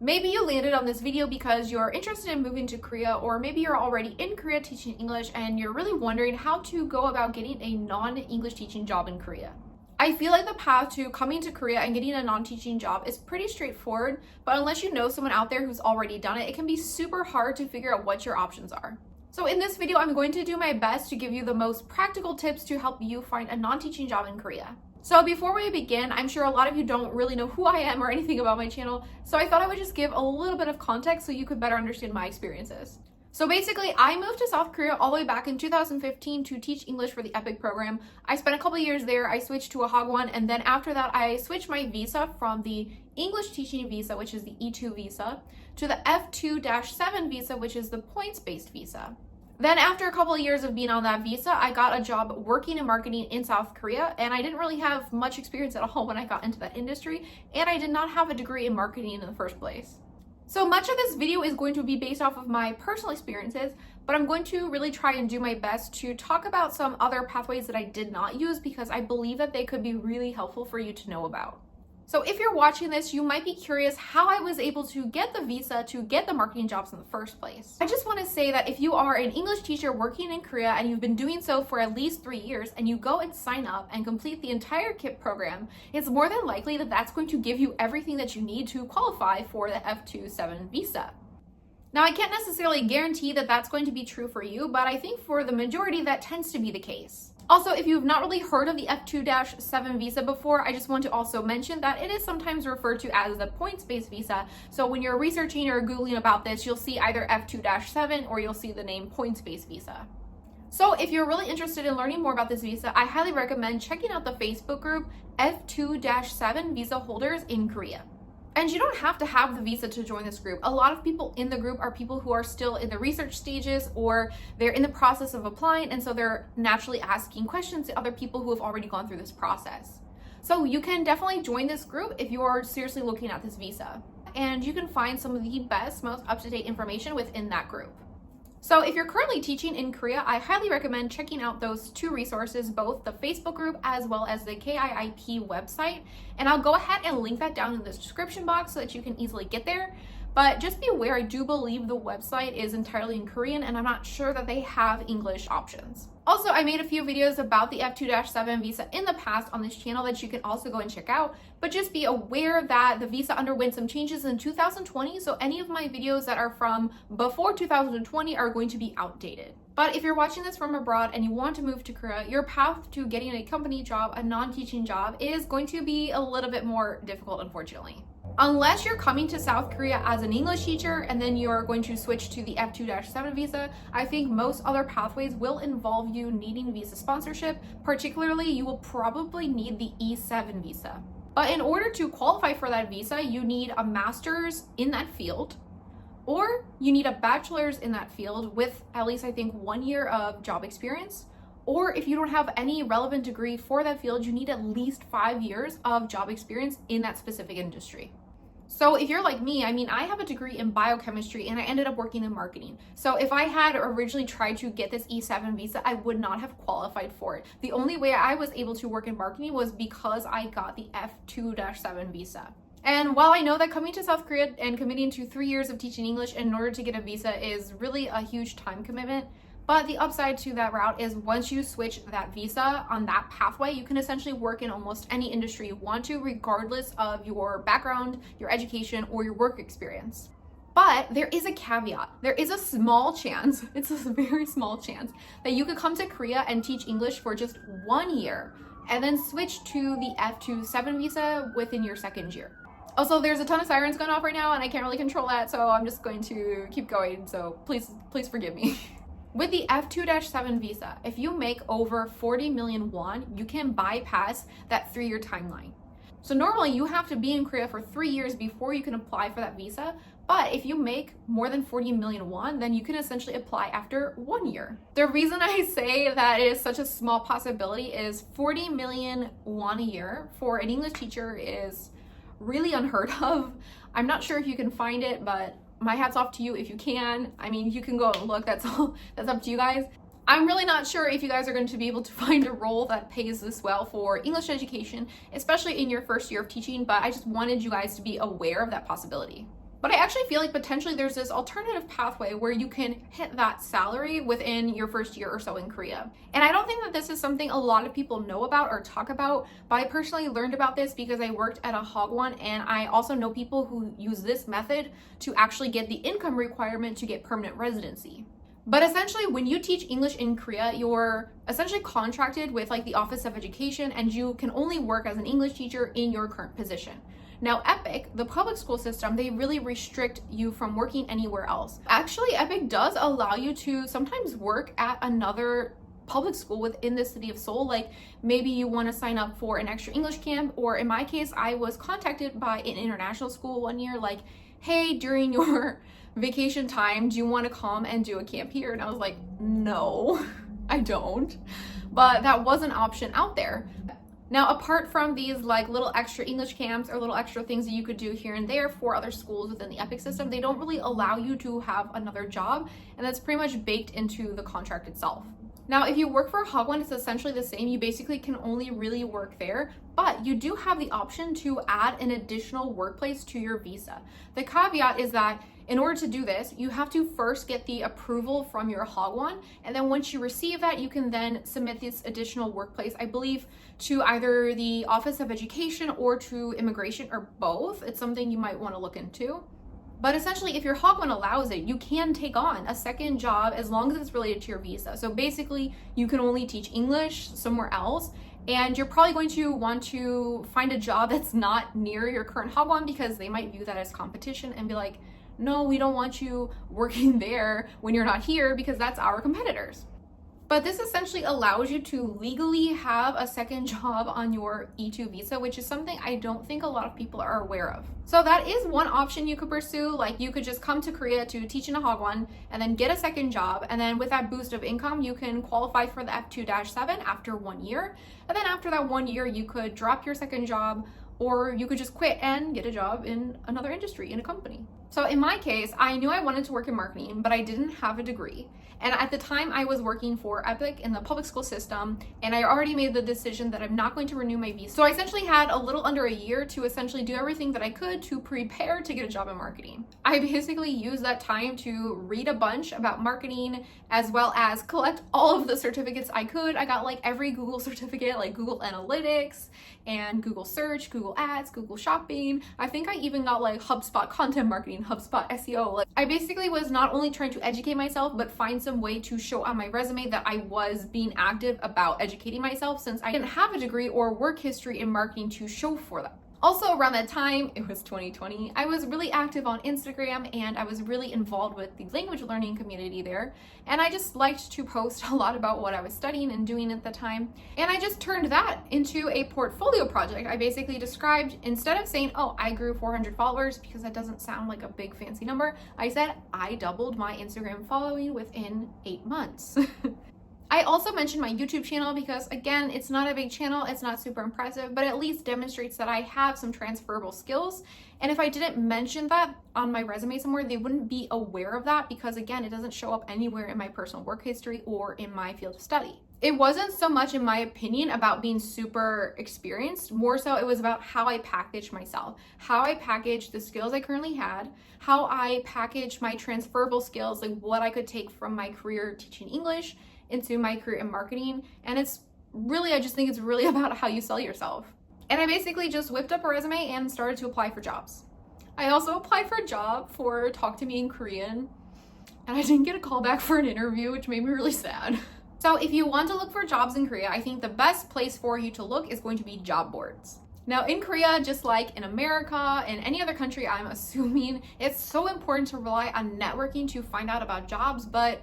Maybe you landed on this video because you're interested in moving to Korea, or maybe you're already in Korea teaching English and you're really wondering how to go about getting a non-English teaching job in Korea. I feel like the path to coming to Korea and getting a non-teaching job is pretty straightforward, but unless you know someone out there who's already done it, it can be super hard to figure out what your options are. So in this video, I'm going to do my best to give you the most practical tips to help you find a non-teaching job in Korea. So before we begin, I'm sure a lot of you don't really know who I am or anything about my channel, so I thought I would just give a little bit of context so you could better understand my experiences. So basically, I moved to South Korea all the way back in 2015 to teach English for the EPIK program. I spent a couple of years there, I switched to a Hagwon, and then after that, I switched my visa from the English teaching visa, which is the E2 visa, to the F2-7 visa, which is the points-based visa. Then after a couple of years of being on that visa, I got a job working in marketing in South Korea, and I didn't really have much experience at all when I got into that industry, and I did not have a degree in marketing in the first place. So much of this video is going to be based off of my personal experiences, but I'm going to really try and do my best to talk about some other pathways that I did not use because I believe that they could be really helpful for you to know about. So if you're watching this, you might be curious how I was able to get the visa to get the marketing jobs in the first place. I just want to say that if you are an English teacher working in Korea and you've been doing so for at least 3 years and you go and sign up and complete the entire KIP program, it's more than likely that that's going to give you everything that you need to qualify for the F2-7 visa. Now, I can't necessarily guarantee that that's going to be true for you, but I think for the majority that tends to be the case. Also, if you've not really heard of the F2-7 visa before, I just want to also mention that it is sometimes referred to as the points-based visa. So when you're researching or Googling about this, you'll see either F2-7 or you'll see the name points-based visa. So if you're really interested in learning more about this visa, I highly recommend checking out the Facebook group F2-7 Visa Holders in Korea. And you don't have to have the visa to join this group. A lot of people in the group are people who are still in the research stages or they're in the process of applying, and so they're naturally asking questions to other people who have already gone through this process. So you can definitely join this group if you are seriously looking at this visa. And you can find some of the best, most up-to-date information within that group. So if you're currently teaching in Korea, I highly recommend checking out those two resources, both the Facebook group as well as the KIIP website. And I'll go ahead and link that down in the description box so that you can easily get there. But just be aware, I do believe the website is entirely in Korean and I'm not sure that they have English options. Also, I made a few videos about the F2-7 visa in the past on this channel that you can also go and check out, but just be aware that the visa underwent some changes in 2020, so any of my videos that are from before 2020 are going to be outdated. But if you're watching this from abroad and you want to move to Korea, your path to getting a company job, a non-teaching job, is going to be a little bit more difficult, unfortunately. Unless you're coming to South Korea as an English teacher and then you're going to switch to the F2-7 visa, I think most other pathways will involve you needing visa sponsorship. Particularly, you will probably need the E7 visa. But in order to qualify for that visa, you need a master's in that field, or you need a bachelor's in that field with at least, I think, 1 year of job experience. Or if you don't have any relevant degree for that field, you need at least 5 years of job experience in that specific industry. So if you're like me, I have a degree in biochemistry and I ended up working in marketing. So if I had originally tried to get this E7 visa, I would not have qualified for it. The only way I was able to work in marketing was because I got the F2-7 visa. And while I know that coming to South Korea and committing to 3 years of teaching English in order to get a visa is really a huge time commitment, but the upside to that route is once you switch that visa on that pathway, you can essentially work in almost any industry you want to, regardless of your background, your education, or your work experience. But there is a caveat. There is a small chance, it's a very small chance, that you could come to Korea and teach English for just 1 year and then switch to the F2-7 visa within your second year. Also, there's a ton of sirens going off right now and I can't really control that, so I'm just going to keep going, so please forgive me. With the F2-7 visa, if you make over 40 million won, you can bypass that 3-year timeline. So normally you have to be in Korea for 3 years before you can apply for that visa, but if you make more than 40 million won, then you can essentially apply after 1 year. The reason I say that it is such a small possibility is 40 million won a year for an English teacher is really unheard of. I'm not sure if you can find it, but my hat's off to you if you can. You can go and look, that's up to you guys. I'm really not sure if you guys are going to be able to find a role that pays this well for English education, especially in your first year of teaching, but I just wanted you guys to be aware of that possibility. But I actually feel like potentially there's this alternative pathway where you can hit that salary within your first year or so in Korea. And I don't think that this is something a lot of people know about or talk about, but I personally learned about this because I worked at a Hagwon, and I also know people who use this method to actually get the income requirement to get permanent residency. But essentially, when you teach English in Korea, you're essentially contracted with like the Office of Education, and you can only work as an English teacher in your current position. Now, EPIK, the public school system, they really restrict you from working anywhere else. Actually, EPIK does allow you to sometimes work at another public school within the city of Seoul. Like maybe you want to sign up for an extra English camp, or in my case, I was contacted by an international school one year, like, hey, during your vacation time, do you want to come and do a camp here? And I was like, no, I don't. But that was an option out there. Now, apart from these like little extra English camps or little extra things that you could do here and there for other schools within the EPIK system, they don't really allow you to have another job, and that's pretty much baked into the contract itself. Now, if you work for Hagwon, it's essentially the same. You basically can only really work there, but you do have the option to add an additional workplace to your visa. The caveat is that in order to do this, you have to first get the approval from your Hagwon, and then once you receive that, you can then submit this additional workplace, I believe, to either the Office of Education or to immigration, or both. It's something you might want to look into. But essentially, if your Hagwon allows it, you can take on a second job as long as it's related to your visa. So basically, you can only teach English somewhere else, and you're probably going to want to find a job that's not near your current Hagwon, because they might view that as competition and be like, no, we don't want you working there when you're not here because that's our competitors. But this essentially allows you to legally have a second job on your E2 visa, which is something I don't think a lot of people are aware of. So that is one option you could pursue. Like you could just come to Korea to teach in a Hagwon and then get a second job. And then with that boost of income, you can qualify for the F2-7 after 1 year. And then after that 1 year, you could drop your second job, or you could just quit and get a job in another industry, in a company. So in my case, I knew I wanted to work in marketing, but I didn't have a degree. And at the time, I was working for EPIK in the public school system, and I already made the decision that I'm not going to renew my visa. So I essentially had a little under a year to essentially do everything that I could to prepare to get a job in marketing. I basically used that time to read a bunch about marketing, as well as collect all of the certificates I could. I got like every Google certificate, like Google Analytics and Google Search, Google Ads, Google Shopping. I think I even got like HubSpot content marketing, HubSpot SEO. Like I basically was not only trying to educate myself, but find some way to show on my resume that I was being active about educating myself, since I didn't have a degree or work history in marketing to show for that. Also around that time, it was 2020, I was really active on Instagram, and I was really involved with the language learning community there. And I just liked to post a lot about what I was studying and doing at the time. And I just turned that into a portfolio project. I basically described, instead of saying, oh, I grew 400 followers, because that doesn't sound like a big fancy number, I said I doubled my Instagram following within 8 months. I also mentioned my YouTube channel because, again, it's not a big channel, it's not super impressive, but at least demonstrates that I have some transferable skills. And if I didn't mention that on my resume somewhere, they wouldn't be aware of that because, again, it doesn't show up anywhere in my personal work history or in my field of study. It wasn't so much, in my opinion, about being super experienced. More so, it was about how I packaged myself, how I packaged the skills I currently had, how I packaged my transferable skills, like what I could take from my career teaching English into my career in marketing. And it's really, I just think it's really about how you sell yourself. And I basically just whipped up a resume and started to apply for jobs. I also applied for a job for Talk to Me in Korean, and I didn't get a call back for an interview, which made me really sad. So if you want to look for jobs in Korea, I think the best place for you to look is going to be job boards. Now in Korea, just like in America and any other country, I'm assuming, it's so important to rely on networking to find out about jobs, but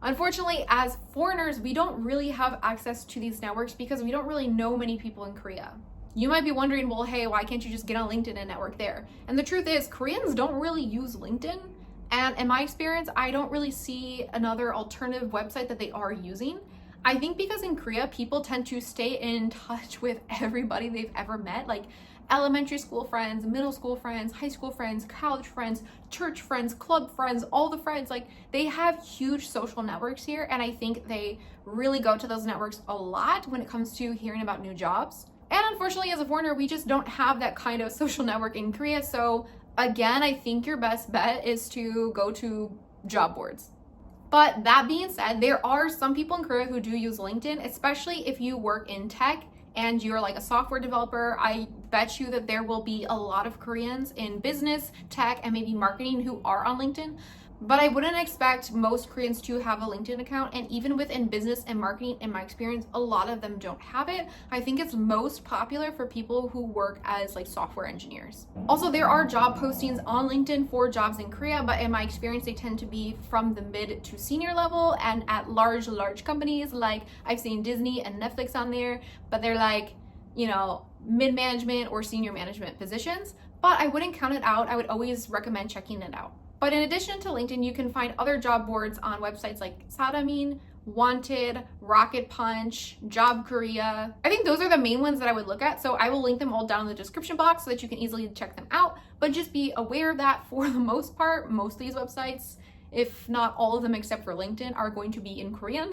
unfortunately, as foreigners, we don't really have access to these networks because we don't really know many people in Korea. You might be wondering, well, hey, why can't you just get on LinkedIn and network there? And the truth is, Koreans don't really use LinkedIn. And in my experience, I don't really see another alternative website that they are using. I think because in Korea, people tend to stay in touch with everybody they've ever met, like elementary school friends, middle school friends, high school friends, college friends, church friends, club friends, all the friends. Like they have huge social networks here, and I think they really go to those networks a lot when it comes to hearing about new jobs. And unfortunately, as a foreigner, we just don't have that kind of social network in Korea, so Again, I think your best bet is to go to job boards. But that being said, there are some people in Korea who do use LinkedIn, especially if you work in tech and you're like a software developer. I bet you that there will be a lot of Koreans in business, tech, and maybe marketing who are on LinkedIn. But I wouldn't expect most Koreans to have a LinkedIn account. And even within business and marketing, in my experience, a lot of them don't have it. I think it's most popular for people who work as like software engineers. Also, there are job postings on LinkedIn for jobs in Korea, but in my experience, they tend to be from the mid to senior level and at large companies. Like I've seen Disney and Netflix on there, but they're like, you know, mid-management or senior management positions. But I wouldn't count it out. I would always recommend checking it out. But in addition to LinkedIn, you can find other job boards on websites like Saramin, Wanted, Rocket Punch, Job Korea. I think those are the main ones that I would look at. So I will link them all down in the description box so that you can easily check them out. But just be aware that for the most part, most of these websites, if not all of them except for LinkedIn, are going to be in Korean.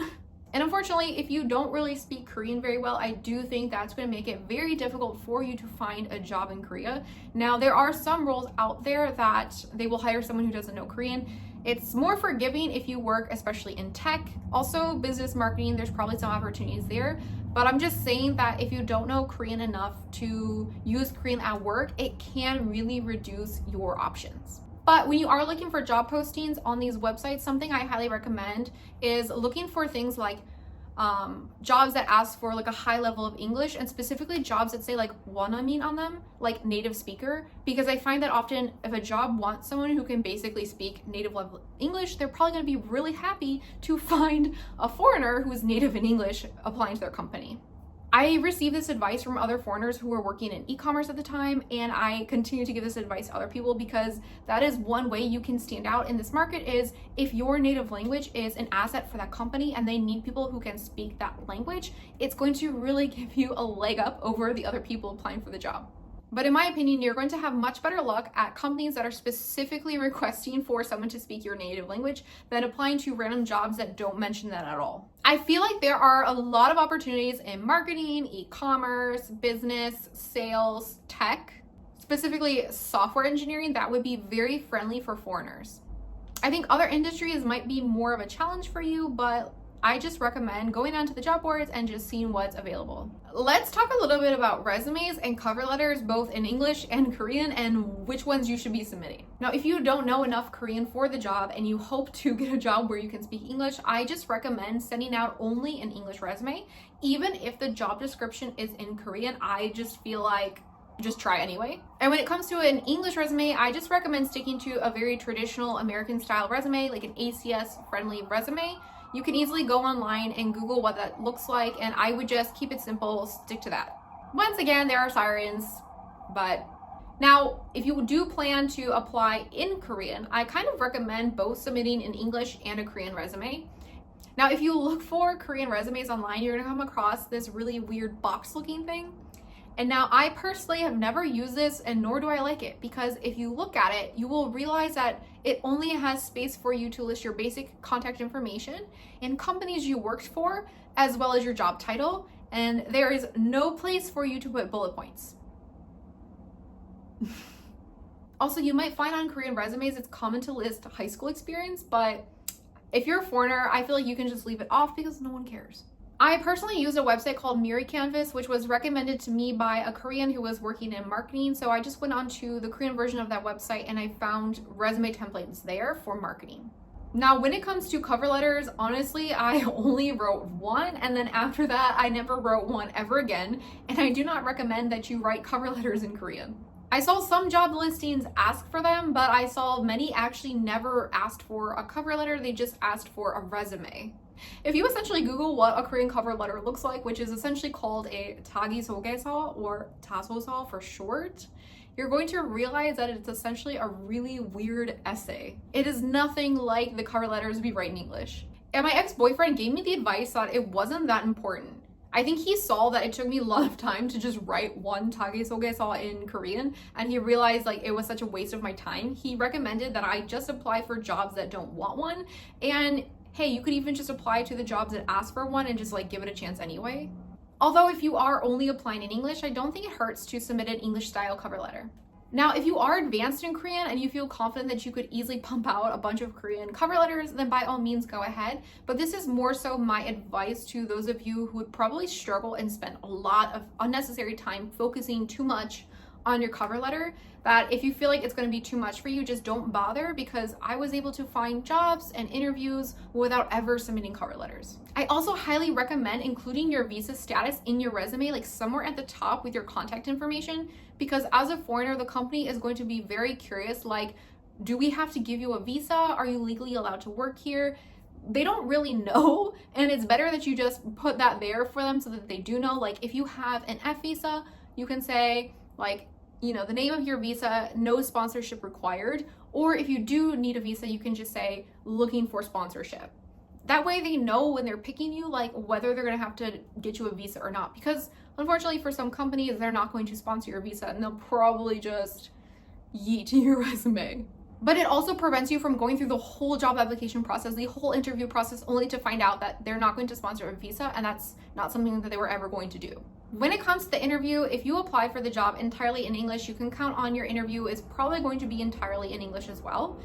And unfortunately, if you don't really speak Korean very well, I do think that's going to make it very difficult for you to find a job in Korea. Now, there are some roles out there that they will hire someone who doesn't know Korean. It's more forgiving if you work, especially in tech. Also, business marketing, there's probably some opportunities there. But I'm just saying that if you don't know Korean enough to use Korean at work, it can really reduce your options. But when you are looking for job postings on these websites, something I highly recommend is looking for things like jobs that ask for like a high level of English, and specifically jobs that say like wanamin on them, like native speaker, because I find that often if a job wants someone who can basically speak native level English, they're probably going to be really happy to find a foreigner who is native in English applying to their company. I received this advice from other foreigners who were working in e-commerce at the time, and I continue to give this advice to other people because that is one way you can stand out in this market. Is if your native language is an asset for that company and they need people who can speak that language, it's going to really give you a leg up over the other people applying for the job. But in my opinion, you're going to have much better luck at companies that are specifically requesting for someone to speak your native language than applying to random jobs that don't mention that at all. I feel like there are a lot of opportunities in marketing, e-commerce, business, sales, tech, specifically software engineering, that would be very friendly for foreigners. I think other industries might be more of a challenge for you, but I just recommend going onto the job boards and just seeing what's available. Let's talk a little bit about resumes and cover letters, both in English and Korean, and which ones you should be submitting. Now, if you don't know enough Korean for the job and you hope to get a job where you can speak English, I just recommend sending out only an English resume. Even if the job description is in Korean, I just feel like just try anyway. And when it comes to an English resume, I just recommend sticking to a very traditional American style resume, like an ACS friendly resume. You can easily go online and Google what that looks like, and I would just keep it simple, stick to that. Once again, there are sirens, but now if you do plan to apply in Korean, I kind of recommend both submitting an English and a Korean resume. Now, if you look for Korean resumes online, you're gonna come across this really weird box looking thing. And now I personally have never used this, and nor do I like it, because if you look at it, you will realize that it only has space for you to list your basic contact information and companies you worked for, as well as your job title, and there is no place for you to put bullet points. Also, you might find on Korean resumes it's common to list high school experience, but if you're a foreigner, I feel like you can just leave it off because no one cares. I personally use a website called Miri Canvas, which was recommended to me by a Korean who was working in marketing. So I just went onto the Korean version of that website and I found resume templates there for marketing. Now, when it comes to cover letters, honestly, I only wrote one, and then after that, I never wrote one ever again. And I do not recommend that you write cover letters in Korean. I saw some job listings ask for them, but I saw many actually never asked for a cover letter. They just asked for a resume. If you essentially Google what a Korean cover letter looks like, which is essentially called a 자기소개서 or 자소서 for short, you're going to realize that it's essentially a really weird essay. It is nothing like the cover letters we write in English. And my ex-boyfriend gave me the advice that it wasn't that important. I think he saw that it took me a lot of time to just write one 자기소개서 in Korean, and he realized like it was such a waste of my time. He recommended that I just apply for jobs that don't want one, and hey, you could even just apply to the jobs that ask for one and just like give it a chance anyway. Although if you are only applying in English, I don't think it hurts to submit an English style cover letter. Now, if you are advanced in Korean and you feel confident that you could easily pump out a bunch of Korean cover letters, then by all means go ahead. But this is more so my advice to those of you who would probably struggle and spend a lot of unnecessary time focusing too much on your cover letter, that if you feel like it's going to be too much for you, just don't bother, because I was able to find jobs and interviews without ever submitting cover letters. I also highly recommend including your visa status in your resume, like somewhere at the top with your contact information, because as a foreigner, the company is going to be very curious, like, do we have to give you a visa? Are you legally allowed to work here? They don't really know, and it's better that you just put that there for them so that they do know. Like, if you have an F visa, you can say, like, you know, the name of your visa, no sponsorship required. Or if you do need a visa, you can just say looking for sponsorship. That way they know when they're picking you, like, whether they're gonna have to get you a visa or not. Because unfortunately for some companies, they're not going to sponsor your visa and they'll probably just yeet your resume. But it also prevents you from going through the whole job application process, the whole interview process, only to find out that they're not going to sponsor a visa, and that's not something that they were ever going to do. When it comes to the interview, if you apply for the job entirely in English, you can count on your interview is probably going to be entirely in English as well.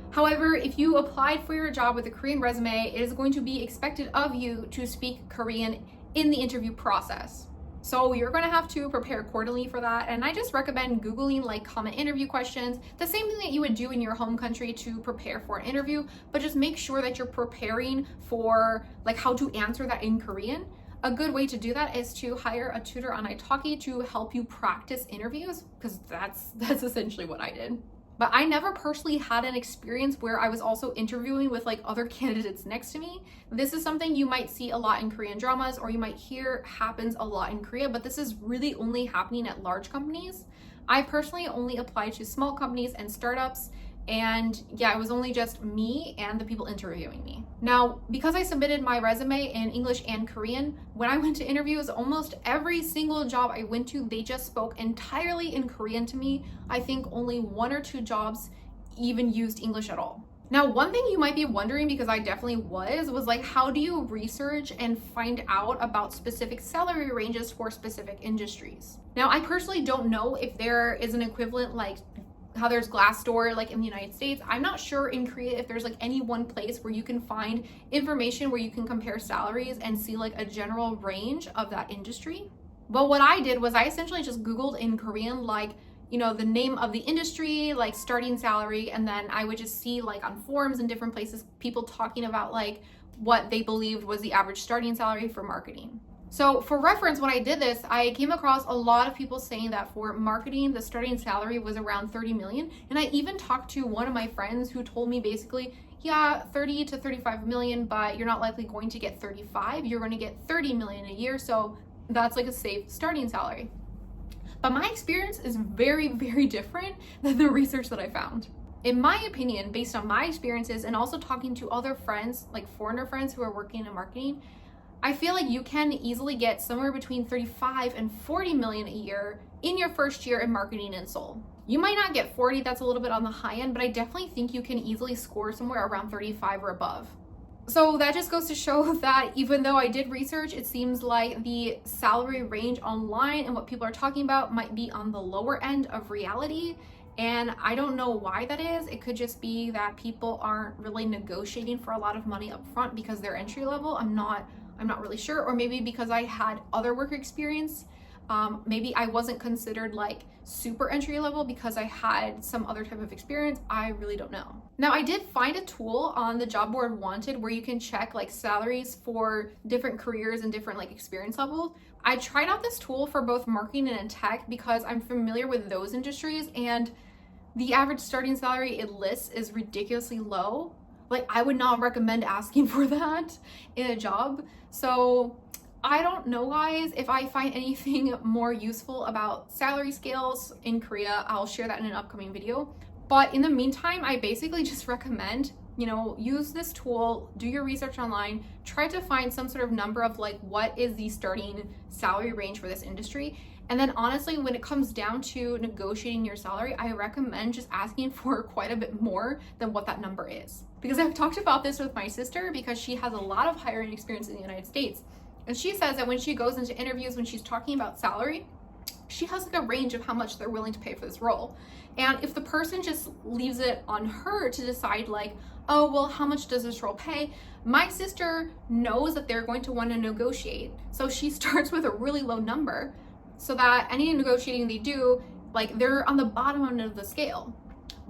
However, if you applied for your job with a Korean resume, it is going to be expected of you to speak Korean in the interview process. So you're going to have to prepare accordingly for that. And I just recommend Googling like common interview questions, the same thing that you would do in your home country to prepare for an interview, but just make sure that you're preparing for like how to answer that in Korean. A good way to do that is to hire a tutor on italki to help you practice interviews, because that's essentially what I did. But I never personally had an experience where I was also interviewing with like other candidates next to me. This is something you might see a lot in Korean dramas, or you might hear happens a lot in Korea, but this is really only happening at large companies. I personally only applied to small companies and startups, and yeah, it was only just me and the people interviewing me. Now, because I submitted my resume in English and Korean, when I went to interviews, almost every single job I went to, they just spoke entirely in Korean to me. I think only 1 or 2 jobs even used English at all. Now, one thing you might be wondering, because I definitely was like, how do you research and find out about specific salary ranges for specific industries? Now, I personally don't know if there is an equivalent like how there's Glassdoor like in the United States. I'm not sure in Korea if there's like any one place where you can find information where you can compare salaries and see like a general range of that industry. But what I did was I essentially just Googled in Korean, like, you know, the name of the industry, like starting salary, and then I would just see like on forums and different places people talking about like what they believed was the average starting salary for marketing. So for reference, when I did this, I came across a lot of people saying that for marketing, the starting salary was around 30 million. And I even talked to one of my friends who told me basically, yeah, 30 to 35 million, but you're not likely going to get 35. You're going to get 30 million a year. So that's like a safe starting salary. But my experience is very, very different than the research that I found. In my opinion, based on my experiences and also talking to other friends, like foreigner friends who are working in marketing, I feel like you can easily get somewhere between 35 and 40 million a year in your first year in marketing in Seoul. You might not get 40, that's a little bit on the high end, but I definitely think you can easily score somewhere around 35 or above. So that just goes to show that even though I did research, it seems like the salary range online and what people are talking about might be on the lower end of reality. And I don't know why that is. It could just be that people aren't really negotiating for a lot of money up front because they're entry level. I'm not really sure. Or maybe because I had other work experience. Maybe I wasn't considered like super entry level because I had some other type of experience. I really don't know. Now, I did find a tool on the job board Wanted where you can check like salaries for different careers and different like experience levels. I tried out this tool for both marketing and tech because I'm familiar with those industries, and the average starting salary it lists is ridiculously low. Like, I would not recommend asking for that in a job. So I don't know, guys. If I find anything more useful about salary scales in Korea, I'll share that in an upcoming video. But in the meantime, I basically just recommend, you know, use this tool, do your research online, try to find some sort of number of like, what is the starting salary range for this industry? And then honestly, when it comes down to negotiating your salary, I recommend just asking for quite a bit more than what that number is. Because I've talked about this with my sister because she has a lot of hiring experience in the United States. And she says that when she goes into interviews, when she's talking about salary, she has like a range of how much they're willing to pay for this role. And if the person just leaves it on her to decide like, oh, well, how much does this role pay? My sister knows that they're going to want to negotiate. So she starts with a really low number so that any negotiating they do, like they're on the bottom end of the scale.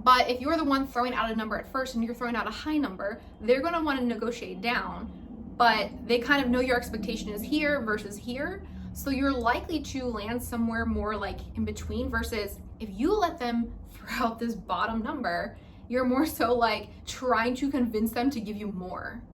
But if you're the one throwing out a number at first and you're throwing out a high number, they're going to want to negotiate down, but they kind of know your expectation is here versus here. So you're likely to land somewhere more like in between, versus if you let them throw out this bottom number, you're more so like trying to convince them to give you more.